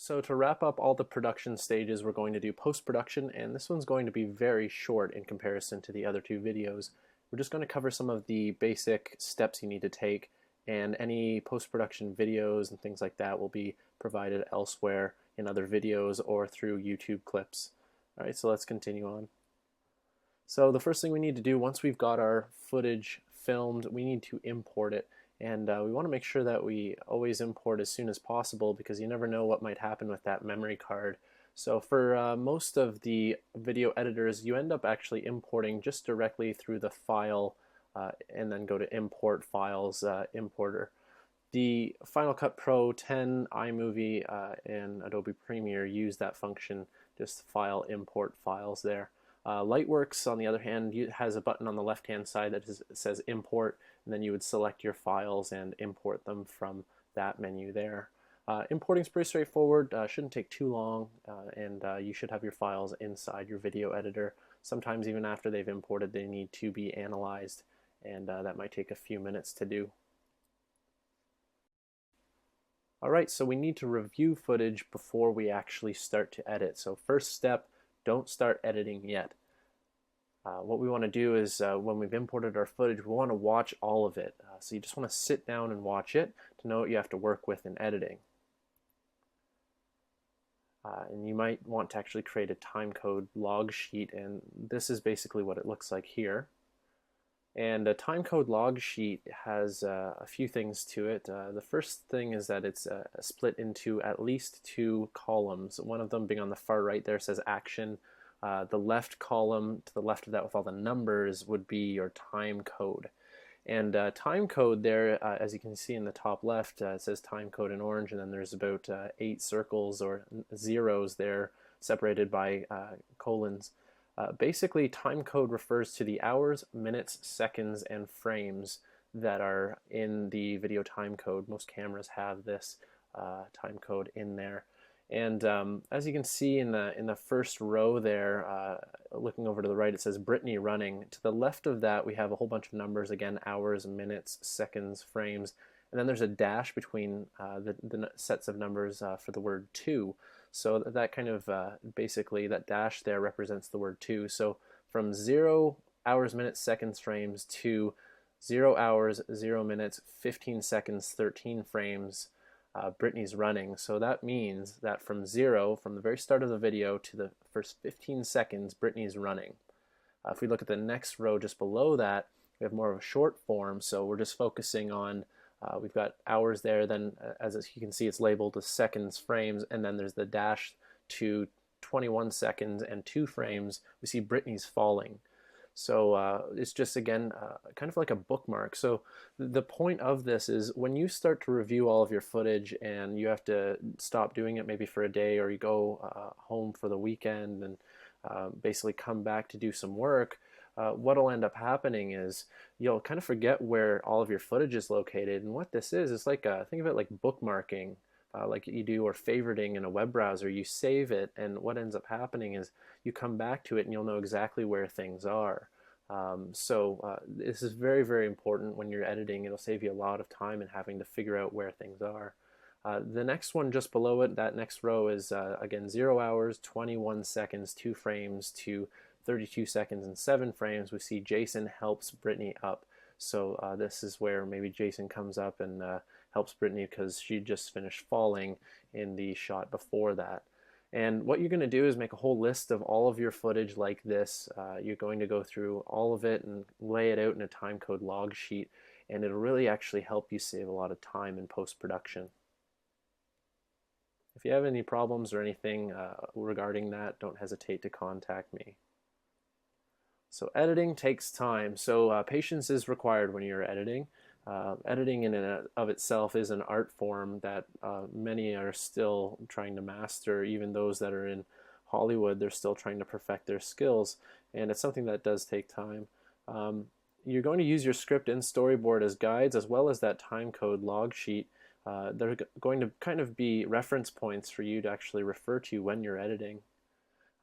So to wrap up all the production stages, we're going to do post-production, and this one's going to be very short in comparison to the other two videos. We're just going to cover some of the basic steps you need to take, and any post-production videos and things like that will be provided elsewhere in other videos or through YouTube clips. All right, so let's continue on. So the first thing we need to do once we've got our footage filmed, we need to import it. And we want to make sure that we always import as soon as possible because you never know what might happen with that memory card. So for most of the video editors, you end up actually importing just directly through the file and then go to import files importer. The Final Cut Pro 10, iMovie, and Adobe Premiere use that function, just file import files there. Lightworks, on the other hand, has a button on the left-hand side that says import, and then you would select your files and import them from that menu there. Importing is pretty straightforward, shouldn't take too long, and you should have your files inside your video editor. Sometimes even after they've imported, they need to be analyzed, and that might take a few minutes to do. Alright, so we need to review footage before we actually start to edit. So first step, don't start editing yet. What we want to do is when we've imported our footage, we want to watch all of it. So you just want to sit down and watch it to know what you have to work with in editing. And you might want to actually create a timecode log sheet, and this is basically what it looks like here. And a timecode log sheet has a few things to it. The first thing is that it's split into at least two columns. One of them being on the far right there says action. The left column to the left of that with all the numbers would be your time code. And time code there, as you can see in the top left, it says time code in orange, and then there's about 8 circles or zeros there separated by colons. Basically, time code refers to the hours, minutes, seconds, and frames that are in the video time code. Most cameras have this time code in there. And as you can see in the first row there, looking over to the right, it says Brittany running. To the left of that, we have a whole bunch of numbers, again, hours, minutes, seconds, frames, and then there's a dash between the sets of numbers for the word to. So that kind of basically that dash there represents the word to. So from 0 hours, minutes, seconds, frames to 0 hours, 0 minutes, 15 seconds, 13 frames, Brittany's running. So that means that from 0, from the very start of the video to the first 15 seconds, Brittany's running. If we look at the next row just below that, we have more of a short form, so we're just focusing on we've got hours there, then as you can see it's labeled as seconds, frames, and then there's the dash to 21 seconds and 2 frames. We see Brittany's falling. So it's just, again, kind of like a bookmark. So the point of this is when you start to review all of your footage and you have to stop doing it maybe for a day, or you go home for the weekend and basically come back to do some work, what'll end up happening is you'll kind of forget where all of your footage is located. And what this is like think of it like bookmarking, like you do, or favoriting in a web browser. You save it, and what ends up happening is you come back to it and you'll know exactly where things are. This is very, very important when you're editing. It'll save you a lot of time in having to figure out where things are. The next one just below it, that next row is again 0 hours, 21 seconds, 2 frames to 32 seconds and 7 frames. We see Jason helps Brittany up. So this is where maybe Jason comes up and helps Brittany because she just finished falling in the shot before that. And what you're going to do is make a whole list of all of your footage like this. You're going to go through all of it and lay it out in a timecode log sheet, and it'll really actually help you save a lot of time in post-production. If you have any problems or anything regarding that, don't hesitate to contact me. So editing takes time, so patience is required when you're editing. Editing in and of itself is an art form that many are still trying to master. Even those that are in Hollywood, they're still trying to perfect their skills, and it's something that does take time. You're going to use your script and storyboard as guides, as well as that timecode log sheet. They're going to kind of be reference points for you to actually refer to when you're editing.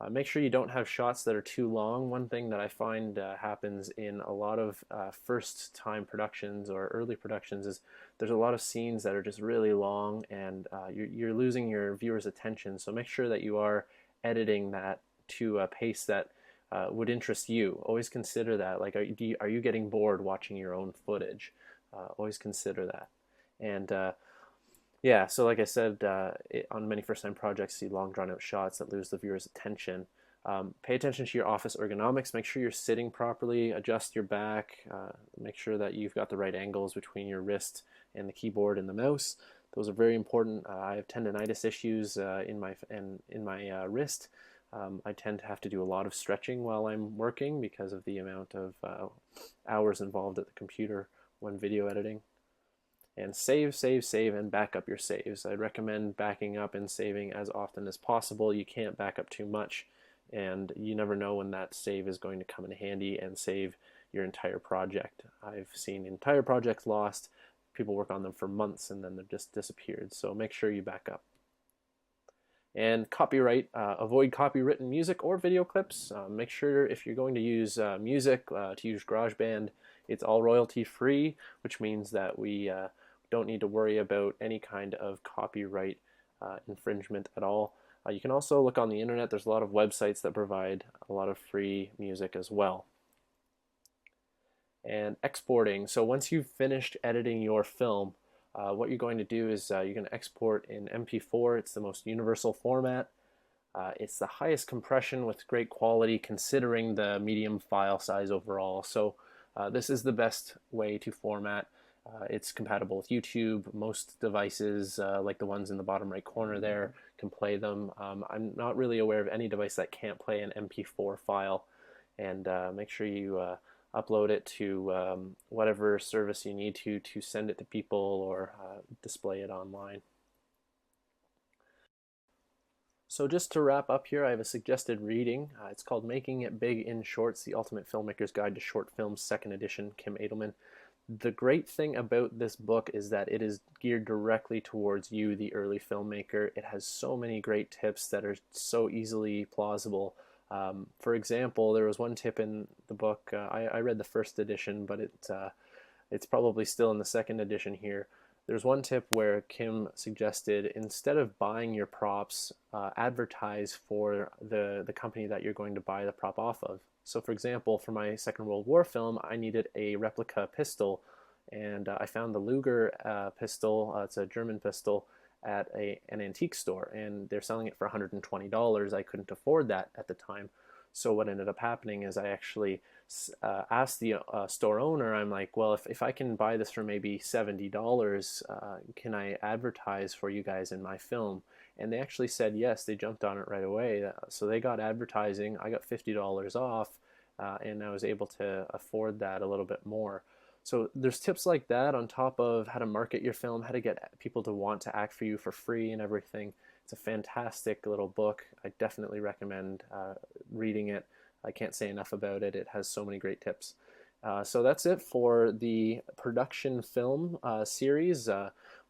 Make sure you don't have shots that are too long. One thing that I find happens in a lot of first-time productions or early productions is there's a lot of scenes that are just really long, and you're losing your viewer's attention. So make sure that you are editing that to a pace that would interest you. Always consider that. Like, are you getting bored watching your own footage? Always consider that. And yeah, so like I said, on many first-time projects, see long drawn-out shots that lose the viewer's attention. Pay attention to your office ergonomics. Make sure you're sitting properly. Adjust your back. Make sure that you've got the right angles between your wrist and the keyboard and the mouse. Those are very important. I have tendonitis issues in my wrist. I tend to have to do a lot of stretching while I'm working because of the amount of hours involved at the computer when video editing. And save, save, save, and back up your saves. I'd recommend backing up and saving as often as possible. You can't back up too much, and you never know when that save is going to come in handy and save your entire project. I've seen entire projects lost. People work on them for months and then they've just disappeared. So make sure you back up. And copyright, avoid copywritten music or video clips. Make sure if you're going to use music, to use GarageBand, it's all royalty free, which means that we don't need to worry about any kind of copyright infringement at all. You can also look on the internet. There's a lot of websites that provide a lot of free music as well. And exporting. So once you've finished editing your film, what you're going to do is you're going to export in MP4. It's the most universal format. It's the highest compression with great quality considering the medium file size overall. So this is the best way to format. It's compatible with YouTube. Most devices, like the ones in the bottom right corner there, can play them. I'm not really aware of any device that can't play an MP4 file. And make sure you upload it to whatever service you need to send it to people or display it online. So just to wrap up here, I have a suggested reading. It's called Making It Big in Shorts, The Ultimate Filmmaker's Guide to Short Films, 2nd edition, Kim Edelman. The great thing about this book is that it is geared directly towards you, the early filmmaker. It has so many great tips that are so easily plausible. For example, there was one tip in the book. I read the 1st edition, but it's probably still in the 2nd edition here. There's one tip where Kim suggested instead of buying your props, advertise for the company that you're going to buy the prop off of. So for example, for my Second World War film, I needed a replica pistol, and I found the Luger pistol. It's a German pistol at an antique store, and they're selling it for $120. I couldn't afford that at the time. So what ended up happening is I actually asked the store owner, I'm like, well, if I can buy this for maybe $70, can I advertise for you guys in my film? And they actually said yes. They jumped on it right away. So they got advertising. I got $50 off, and I was able to afford that a little bit more. So there's tips like that on top of how to market your film, how to get people to want to act for you for free and everything. It's a fantastic little book. I definitely recommend reading it. I can't say enough about it. It has so many great tips. So that's it for the production film series.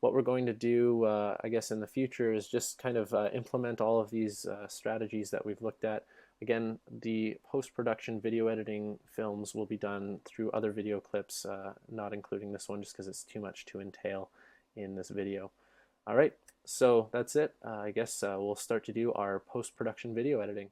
What we're going to do, I guess, in the future is just kind of implement all of these strategies that we've looked at. Again, the post-production video editing films will be done through other video clips, not including this one just because it's too much to entail in this video. All right, so that's it. I guess we'll start to do our post-production video editing.